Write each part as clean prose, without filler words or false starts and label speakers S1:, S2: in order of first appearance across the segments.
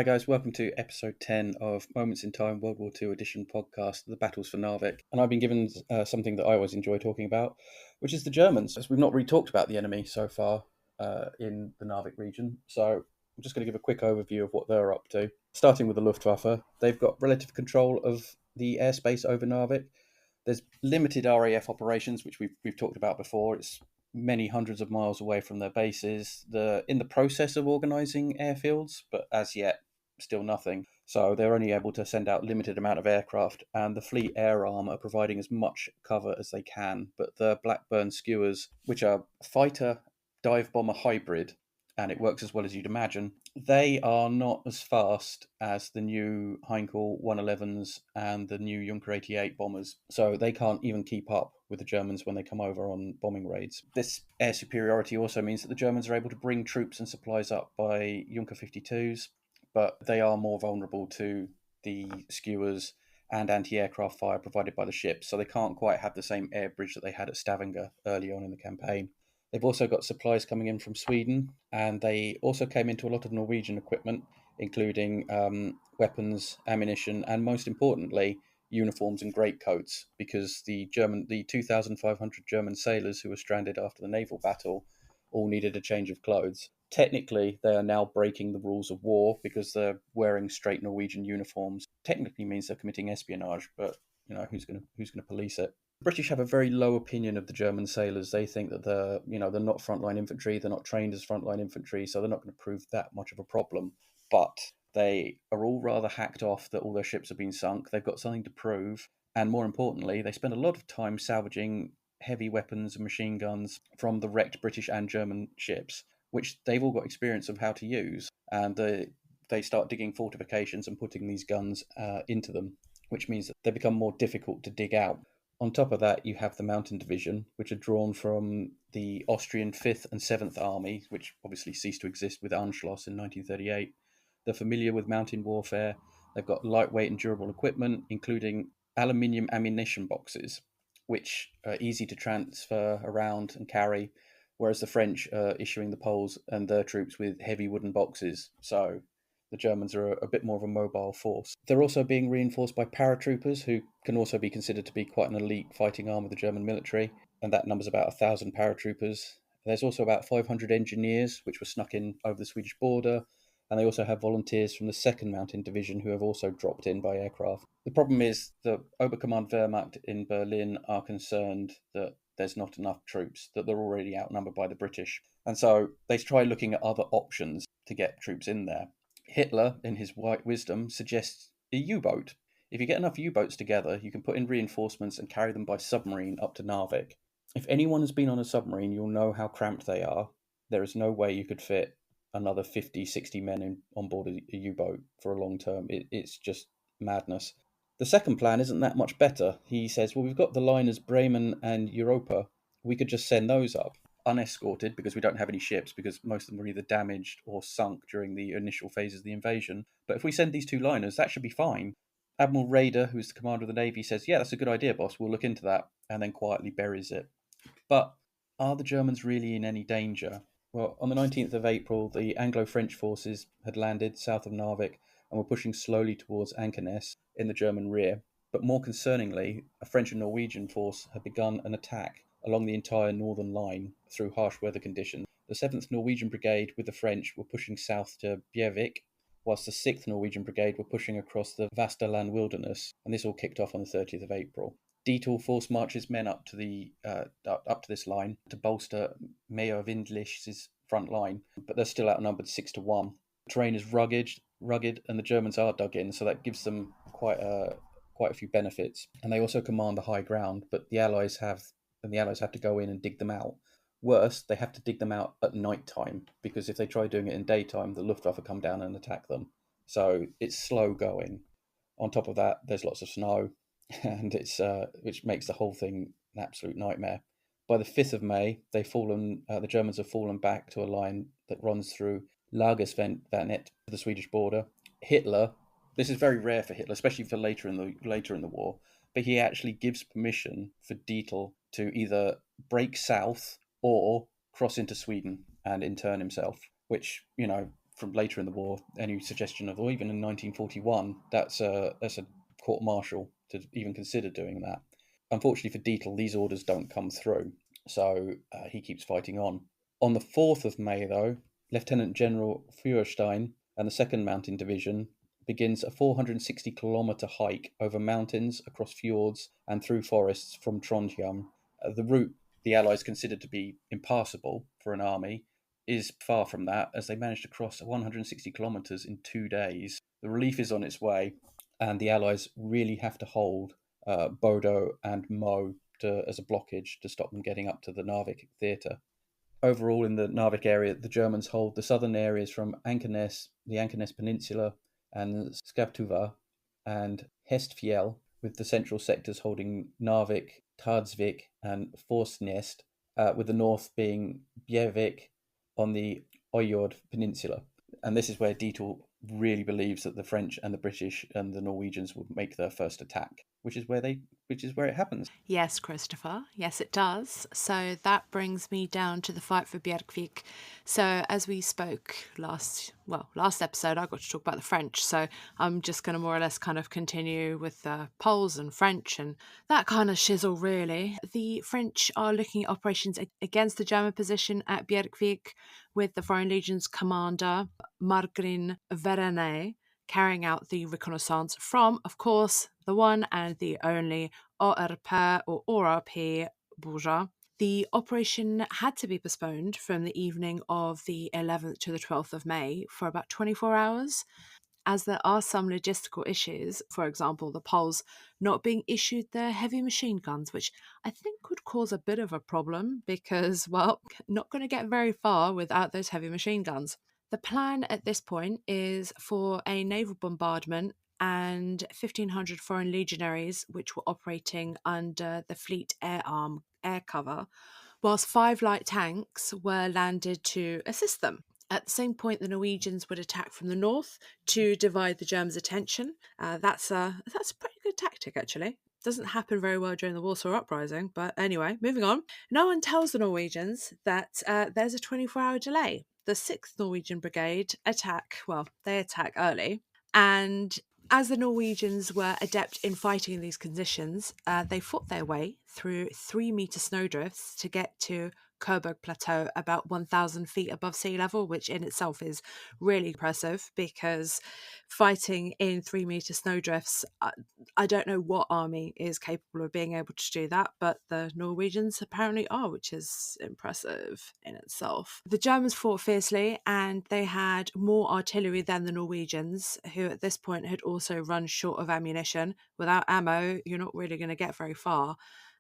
S1: Hi guys, welcome to episode 10 of Moments in Time World War II edition podcast, The Battles for Narvik. And I've been given something that I always enjoy talking about, which is the Germans, as we've not really talked about the enemy so far in the Narvik region. So I'm just going to give a quick overview of what they're up to. Starting with the Luftwaffe, they've got relative control of the airspace over Narvik. There's limited RAF operations, which we've talked about before. It's many hundreds of miles away from their bases. They're in the process of organising airfields, but as yet, still nothing. So they're only able to send out limited amount of aircraft, and the Fleet Air Arm are providing as much cover as they can. But the Blackburn Skewers, which are fighter dive bomber hybrid, and it works as well as you'd imagine, they are not as fast as the new Heinkel 111s and the new Junker 88 bombers. So they can't even keep up with the Germans when they come over on bombing raids. This air superiority also means that the Germans are able to bring troops and supplies up by Junker 52s, but they are more vulnerable to the skewers and anti-aircraft fire provided by the ships, so they can't quite have the same air bridge that they had at Stavanger early on in the campaign. They've also got supplies coming in from Sweden, and they also came into a lot of Norwegian equipment, including weapons, ammunition, and most importantly, uniforms and greatcoats, because the 2,500 German sailors who were stranded after the naval battle all needed a change of clothes. Technically, they are now breaking the rules of war because they're wearing straight Norwegian uniforms. Technically means they're committing espionage, but who's going to police it? The British have a very low opinion of the German sailors. They think that they're not frontline infantry, they're not trained as frontline infantry, so they're not going to prove that much of a problem. But they are all rather hacked off that all their ships have been sunk. They've got something to prove, and more importantly, they spend a lot of time salvaging heavy weapons and machine guns from the wrecked British and German ships, which they've all got experience of how to use, and they start digging fortifications and putting these guns into them, which means that they become more difficult to dig out. On top of that, you have the Mountain Division, which are drawn from the Austrian 5th and 7th Army, which obviously ceased to exist with Anschluss in 1938. They're familiar with mountain warfare. They've got lightweight and durable equipment, including aluminium ammunition boxes, which are easy to transfer around and carry, whereas the French are issuing the Poles and their troops with heavy wooden boxes. So the Germans are a bit more of a mobile force. They're also being reinforced by paratroopers, who can also be considered to be quite an elite fighting arm of the German military, and that numbers about 1,000 paratroopers. There's also about 500 engineers, which were snuck in over the Swedish border, and they also have volunteers from the 2nd Mountain Division who have also dropped in by aircraft. The problem is the Oberkommand Wehrmacht in Berlin are concerned that there's not enough troops, that they're already outnumbered by the British. And so they try looking at other options to get troops in there. Hitler, in his white wisdom, suggests a U-boat. If you get enough U-boats together, you can put in reinforcements and carry them by submarine up to Narvik. If anyone has been on a submarine, you'll know how cramped they are. There is no way you could fit another 50, 60 men on board a U-boat for a long term. It's just madness. The second plan isn't that much better. He says, well, we've got the liners Bremen and Europa. We could just send those up unescorted, because we don't have any ships, because most of them were either damaged or sunk during the initial phases of the invasion. But if we send these 2 liners, that should be fine. Admiral Raeder, who's the commander of the Navy, says, yeah, that's a good idea, boss, we'll look into that, and then quietly buries it. But are the Germans really in any danger? Well, on the 19th of April, the Anglo-French forces had landed south of Narvik and were pushing slowly towards Ankenes in the German rear. But more concerningly, a French and Norwegian force had begun an attack along the entire northern line through harsh weather conditions. The 7th Norwegian Brigade with the French were pushing south to Bjervik, whilst the 6th Norwegian Brigade were pushing across the Vasterland wilderness, and this all kicked off on the 30th of April. Dietl force marches men up to this line to bolster Mayor Windlich's front line, but they're still outnumbered 6-1. The terrain is rugged, and the Germans are dug in, so that gives them quite a few benefits. And they also command the high ground, but the Allies have to go in and dig them out. Worse, they have to dig them out at night time, because if they try doing it in daytime, the Luftwaffe come down and attack them. So it's slow going. On top of that, there's lots of snow, and which makes the whole thing an absolute nightmare. By the 5th of May, the Germans have fallen back to a line that runs through Lagersvanet to the Swedish border. Hitler, this is very rare for Hitler, especially for later in the war, but he actually gives permission for Dietl to either break south or cross into Sweden and intern himself, which, from later in the war, any suggestion of, or even in 1941, that's a court martial to even consider doing that. Unfortunately for Dietl, these orders don't come through, so he keeps fighting on. On the 4th of May, though, Lieutenant General Feuerstein and the 2nd Mountain Division begins a 460-kilometre hike over mountains, across fjords, and through forests from Trondheim. The route the Allies considered to be impassable for an army is far from that, as they managed to cross 160 kilometres in 2 days. The relief is on its way, and the Allies really have to hold Bodo and Mo as a blockage to stop them getting up to the Narvik theatre. Overall, in the Narvik area, the Germans hold the southern areas from Ankernes, the Ankernes Peninsula, and Skaptuva, and Hestfjell, with the central sectors holding Narvik, Tardsvik, and Forsnest, with the north being Bjervik on the Øyjord Peninsula. And this is where Dietl really believes that the French and the British and the Norwegians would make their first attack, which is where it happens.
S2: Yes, Christopher. Yes, it does. So that brings me down to the fight for Bjerkvik. So as we spoke last episode, I got to talk about the French. So I'm just going to more or less kind of continue with the Poles and French and that kind of shizzle, really. The French are looking at operations against the German position at Bjerkvik, with the Foreign Legion's commander, Margrin Vernet, carrying out the reconnaissance from, of course, the one and the only ORP or ORP Bourgeois. The operation had to be postponed from the evening of the 11th to the 12th of May for about 24 hours, as there are some logistical issues, for example, the Poles not being issued their heavy machine guns, which I think could cause a bit of a problem because, well, not going to get very far without those heavy machine guns. The plan at this point is for a naval bombardment and 1,500 foreign legionaries, which were operating under the Fleet Air Arm air cover, whilst 5 light tanks were landed to assist them. At the same point, the Norwegians would attack from the north to divide the Germans' attention. That's a pretty good tactic, actually. Doesn't happen very well during the Warsaw Uprising, but anyway, moving on. No one tells the Norwegians that there's a 24-hour delay. The 6th Norwegian Brigade attack early, and as the Norwegians were adept in fighting in these conditions, they fought their way through 3-metre snowdrifts to get to Coburg Plateau, about 1,000 feet above sea level, which in itself is really impressive because fighting in 3-metre snowdrifts, I don't know what army is capable of being able to do that, but the Norwegians apparently are, which is impressive in itself. The Germans fought fiercely, and they had more artillery than the Norwegians, who at this point had also run short of ammunition. Without ammo, you're not really going to get very far.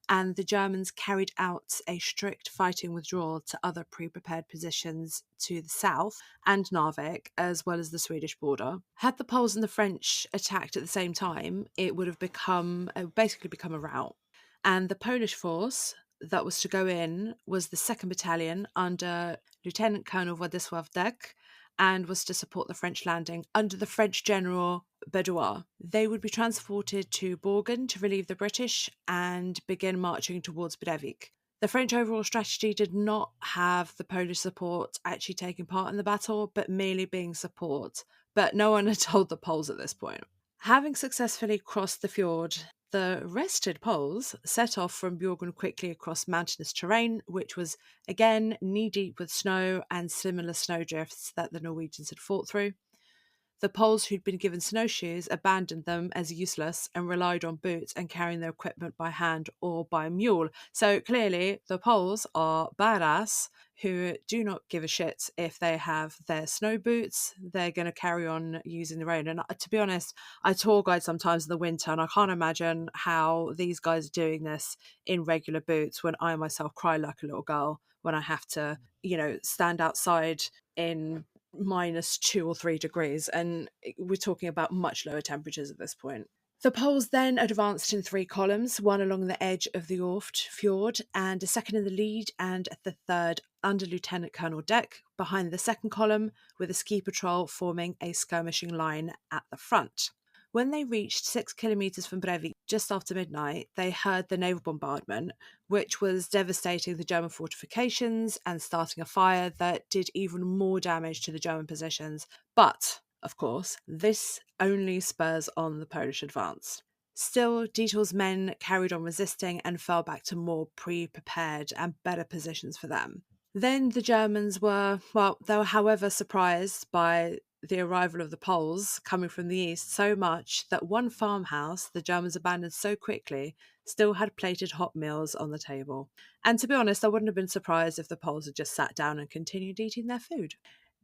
S2: And the Germans carried out a strict fighting withdrawal to other pre-prepared positions to the south and Narvik, as well as the Swedish border. Had the Poles and the French attacked at the same time, it would have basically become a rout. And the Polish force that was to go in was the 2nd Battalion under Lieutenant Colonel Władysław Dek, and was to support the French landing under the French General Bedouin. They would be transported to Borgen to relieve the British and begin marching towards Brevik. The French overall strategy did not have the Polish support actually taking part in the battle, but merely being support. But no one had told the Poles at this point. Having successfully crossed the fjord, the rested Poles set off from Bjorgen quickly across mountainous terrain, which was again knee-deep with snow and similar snowdrifts that the Norwegians had fought through. The Poles who'd been given snowshoes abandoned them as useless and relied on boots and carrying their equipment by hand or by mule. So clearly the Poles are badass who do not give a shit if they have their snow boots. They're going to carry on using the rain. And to be honest, I tour guide sometimes in the winter, and I can't imagine how these guys are doing this in regular boots when I myself cry like a little girl when I have to, stand outside in -2 or 3 degrees, and we're talking about much lower temperatures at this point. The Poles then advanced in 3 columns, one along the edge of the Orft fjord, and a second in the lead, and the third under Lieutenant Colonel Dek behind the second column, with a ski patrol forming a skirmishing line at the front. When they reached 6 kilometres from Breivik just after midnight, they heard the naval bombardment, which was devastating the German fortifications and starting a fire that did even more damage to the German positions. But, of course, this only spurs on the Polish advance. Still, Dietl's men carried on resisting and fell back to more pre-prepared and better positions for them. Then the Germans were, well, they were, however, surprised by the arrival of the Poles coming from the east so much that one farmhouse the Germans abandoned so quickly still had plated hot meals on the table. And to be honest, I wouldn't have been surprised if the Poles had just sat down and continued eating their food.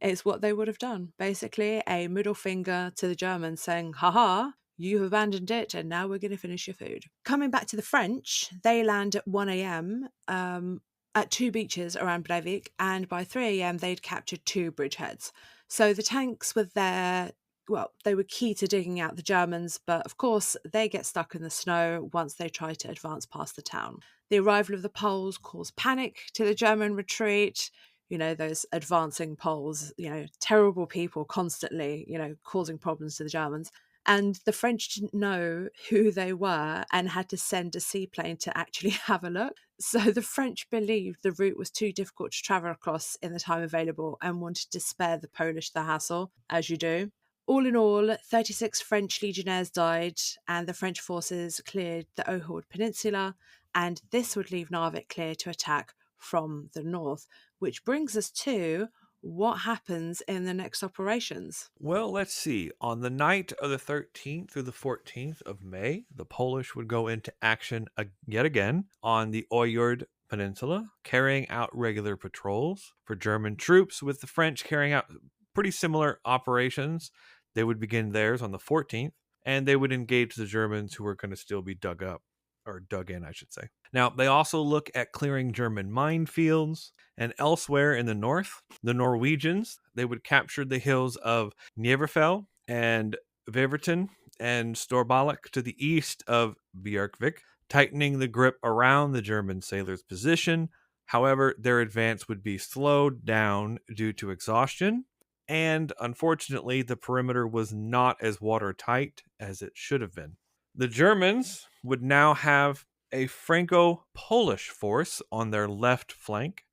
S2: It's what they would have done. Basically, a middle finger to the Germans saying, haha, you've abandoned it and now we're going to finish your food. Coming back to the French, they land at 1 a.m. At two beaches around Breivik, and by 3 a.m. they'd captured two bridgeheads. So the tanks were there. Well, they were key to digging out the Germans, but of course they get stuck in the snow once they try to advance past the town. The arrival of the Poles caused panic to the German retreat. You know, those advancing Poles, terrible people constantly, causing problems to the Germans. And the French didn't know who they were and had to send a seaplane to actually have a look. So the French believed the route was too difficult to travel across in the time available and wanted to spare the Polish the hassle, as you do. All in all, 36 French legionnaires died, and the French forces cleared the Ohrid Peninsula, and this would leave Narvik clear to attack from the north, which brings us to what happens in the next operations.
S3: Well, let's see. On the night of the 13th through the 14th of May, the Polish would go into action yet again on the Ohrid Peninsula, carrying out regular patrols for German troops, with the French carrying out pretty similar operations. They would begin theirs on the 14th, and they would engage the Germans who were going to still be dug up, or dug in, I should say. Now, they also look at clearing German minefields, and elsewhere in the north, the Norwegians, they would capture the hills of Njeverfell and Veverton and Storbalak to the east of Bjerkvik, tightening the grip around the German sailors' position. However, their advance would be slowed down due to exhaustion, and unfortunately, the perimeter was not as watertight as it should have been. The Germans would now have a Franco-Polish force on their left flank,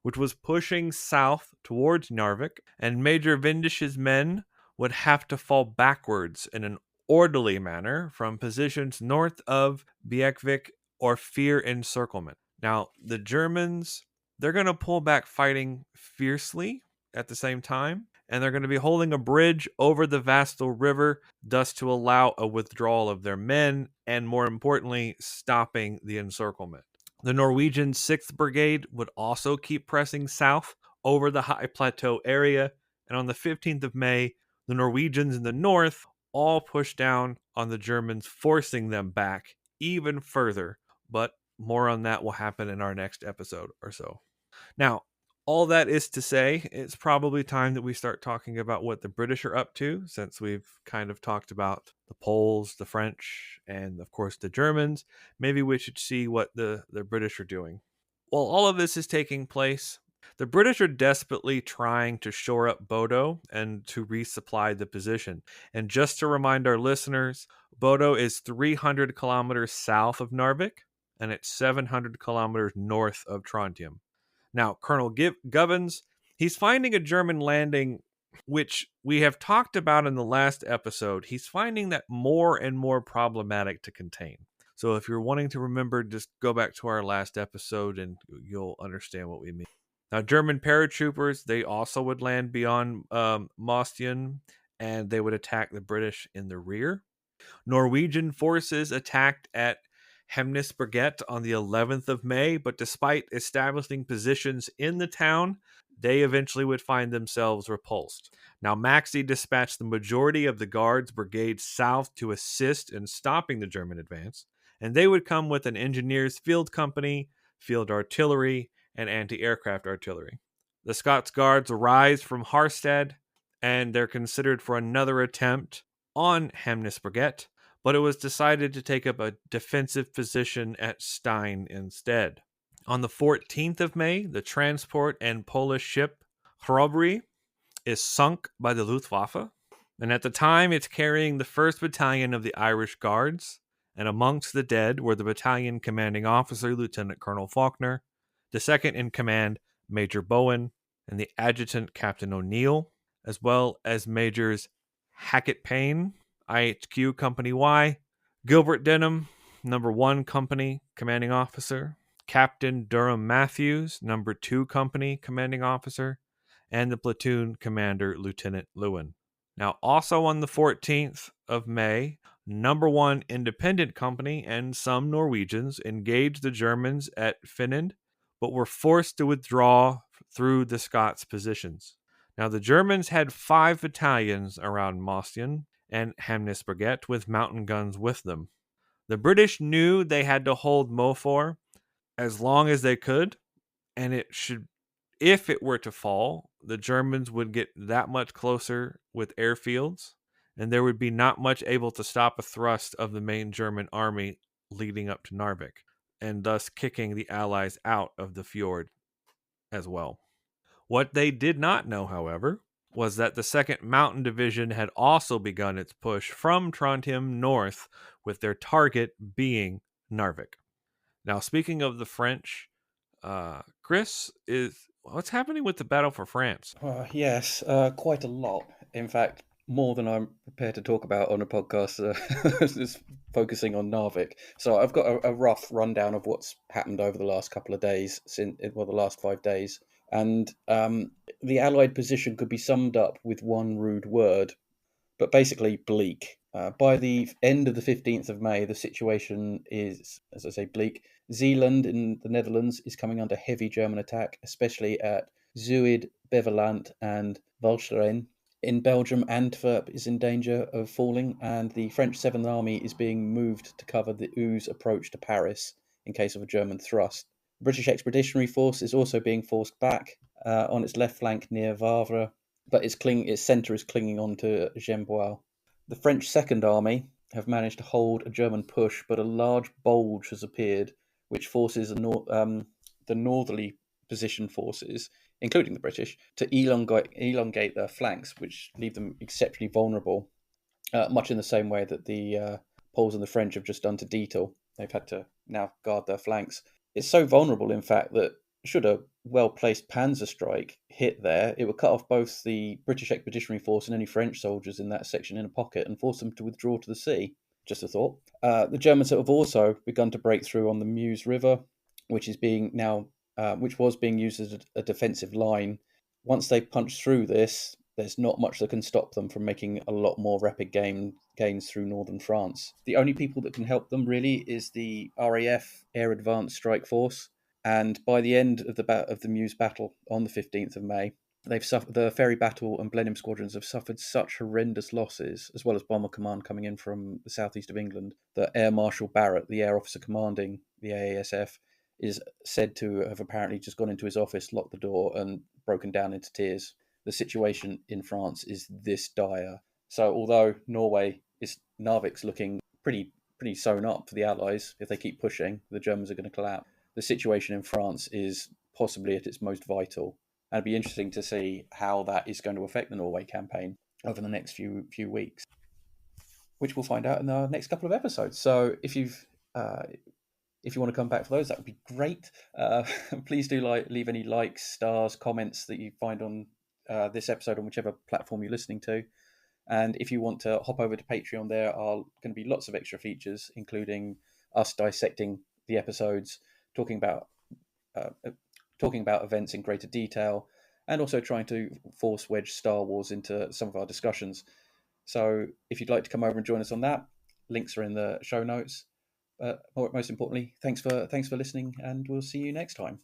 S3: which was pushing south towards Narvik, and Major Windish's men would have to fall backwards in an orderly manner from positions north of Bjerkvik or fear encirclement. Now, the Germans, they're going to pull back fighting fiercely at the same time, and they're going to be holding a bridge over the Vastal River, thus to allow a withdrawal of their men, and more importantly, stopping the encirclement. The Norwegian 6th Brigade would also keep pressing south over the high plateau area, and on the 15th of May, the Norwegians in the north all pushed down on the Germans, forcing them back even further, but more on that will happen in our next episode or so. Now, all that is to say, it's probably time that we start talking about what the British are up to, since we've kind of talked about the Poles, the French, and of course the Germans. Maybe we should see what the British are doing. While all of this is taking place, the British are desperately trying to shore up Bodo and to resupply the position. And just to remind our listeners, Bodo is 300 kilometers south of Narvik, and it's 700 kilometers north of Trondheim. Now, Colonel Gubbins, he's finding a German landing, which we have talked about in the last episode. He's finding that more and more problematic to contain. So if you're wanting to remember, just go back to our last episode and you'll understand what we mean. Now, German paratroopers, they also would land beyond Mostian, and they would attack the British in the rear. Norwegian forces attacked at Hemnesberget on the 11th of May, but despite establishing positions in the town, they eventually would find themselves repulsed. Now, Maxey dispatched the majority of the Guards brigade south to assist in stopping the German advance, and they would come with an engineers field company, field artillery, and anti-aircraft artillery. The Scots Guards rise from Harstad, and they're considered for another attempt on Hemnesberget, but it was decided to take up a defensive position at Stein instead. On the 14th of May, the transport and Polish ship Chrobry is sunk by the Luftwaffe. And at the time, it's carrying the 1st Battalion of the Irish Guards, and amongst the dead were the battalion commanding officer, Lieutenant Colonel Faulkner, the second in command, Major Bowen, and the adjutant, Captain O'Neill, as well as Majors Hackett Payne, IHQ Company Y, Gilbert Denham, Number 1 Company commanding officer, Captain Durham Matthews, Number 2 Company commanding officer, and the platoon commander, Lieutenant Lewin. Now, also on the 14th of May, Number 1 Independent Company and some Norwegians engaged the Germans at Finnend, but were forced to withdraw through the Scots positions. Now, the Germans had 5 battalions around Mostyn and Hamnisberget with mountain guns with them. The British knew they had to hold Mofor as long as they could, and if it were to fall, the Germans would get that much closer with airfields, and there would be not much able to stop a thrust of the main German army leading up to Narvik, and thus kicking the Allies out of the fjord as well. What they did not know, however, was that the 2nd Mountain Division had also begun its push from Trondheim north, with their target being Narvik. Now, speaking of the French, Chris, what's happening with the battle for France?
S1: Yes, quite a lot. In fact, more than I'm prepared to talk about on a podcast is focusing on Narvik. So I've got a rough rundown of what's happened over the last couple of days, the last 5 days. And the Allied position could be summed up with one rude word, but basically bleak. By the end of the 15th of May, the situation is, as I say, bleak. Zeeland in the Netherlands is coming under heavy German attack, especially at Zuid, Beveland, and Walcheren. In Belgium, Antwerp is in danger of falling, and the French Seventh Army is being moved to cover the Ouse approach to Paris in case of a German thrust. The British Expeditionary Force is also being forced back on its left flank near Wavre, but its centre is clinging on to Gembois. The French Second Army have managed to hold a German push, but a large bulge has appeared, which forces the northerly positioned forces, including the British, to elongate their flanks, which leave them exceptionally vulnerable, much in the same way that the Poles and the French have just done to Dietl. They've had to now guard their flanks. It's so vulnerable, in fact, that should a well-placed panzer strike hit there, it would cut off both the British Expeditionary Force and any French soldiers in that section in a pocket and force them to withdraw to the sea. Just a thought. The Germans have also begun to break through on the Meuse River, which was being used as a defensive line. Once they punch through this, there's not much that can stop them from making a lot more rapid gains through northern France. The only people that can help them really is the RAF Air Advanced Strike Force. And by the end of the Meuse battle on the 15th of May, the Ferry Battle and Blenheim squadrons have suffered such horrendous losses, as well as bomber command coming in from the southeast of England, that Air Marshal Barrett, the air officer commanding the AASF, is said to have apparently just gone into his office, locked the door, and broken down into tears. The situation in France is this dire. So although Narvik's looking pretty sewn up for the Allies, if they keep pushing, the Germans are going to collapse. The situation in France is possibly at its most vital. And it'd be interesting to see how that is going to affect the Norway campaign over the next few weeks, which we'll find out in our next couple of episodes. So if you want to come back for those, that would be great. Please do leave any likes, stars, comments that you find on this episode on whichever platform you're listening to. And if you want to hop over to Patreon, there are going to be lots of extra features, including us dissecting the episodes, talking about events in greater detail, and also trying to force wedge Star Wars into some of our discussions. So if you'd like to come over and join us on that, links are in the show notes. Most importantly, thanks for listening, and we'll see you next time.